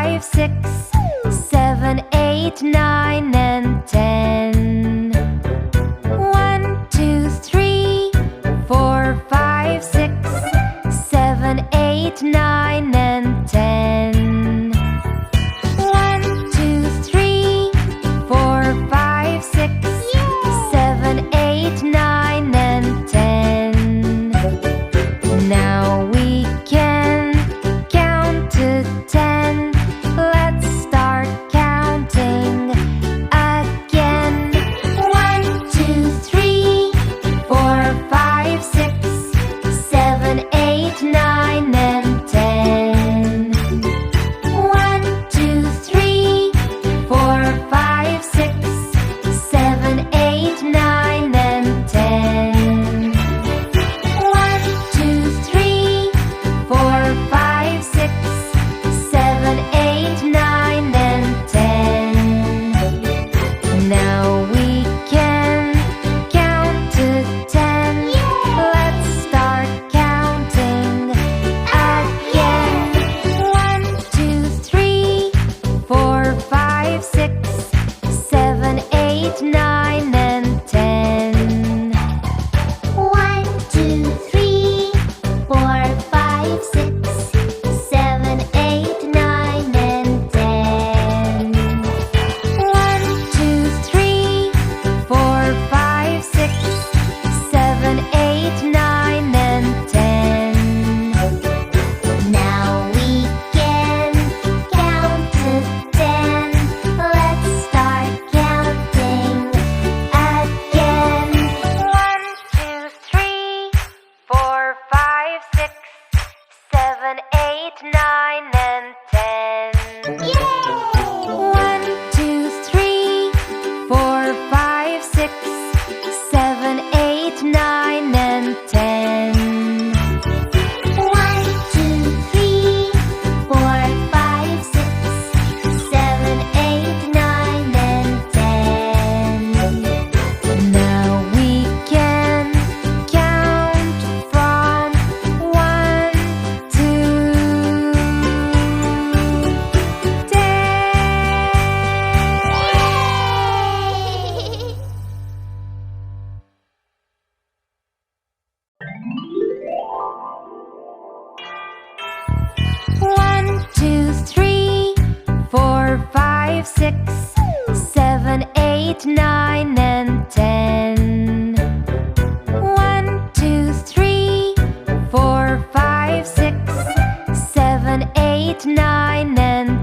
5, 6, 7, 8, 9, and 10. 1, 2, 3, 4, 5, 6, 7, 8, 9, and 10. 1, 2, 3, 4, 5, 6, 7, 8, 9, and 10. Now we can count to 10. Let's start counting again. 1, 2, 3, 4, 5, 6, 7, 8, 9, and 10. 1, 2, 3, 4, 5, 6, 7, 8, 9, and 10. 1, 2, 3, 4, 5, 6, 7, 8, 9, and 10. Now we can count to 10. Let's start counting again. 1, 2, 3, 4, 5, 6, 7, 8, 9, and 10. 1, 2, 3, 4, 5, 6, 7, 8, 9, and 10. 1, 2, 3, 4, 5, 6, 7, 8, 9, and 10. Now we can count to 10. Let's start counting again. 1, 2, 3, 4, 5, 6, 7, 8, 9, and 10. Yay! 1, 2, 3, 4, 5, 6, 7, 8, 9, and 10. 1, 2, 3, 4, 5, 6, 7, 8, 9, and 10. Now we can count from 1 to 10. 1, 2, 3, 4, 5, 6, 7, 8, 9, and 10. 1, 2, 3, 4, 5, 6, 7, 8, 9, and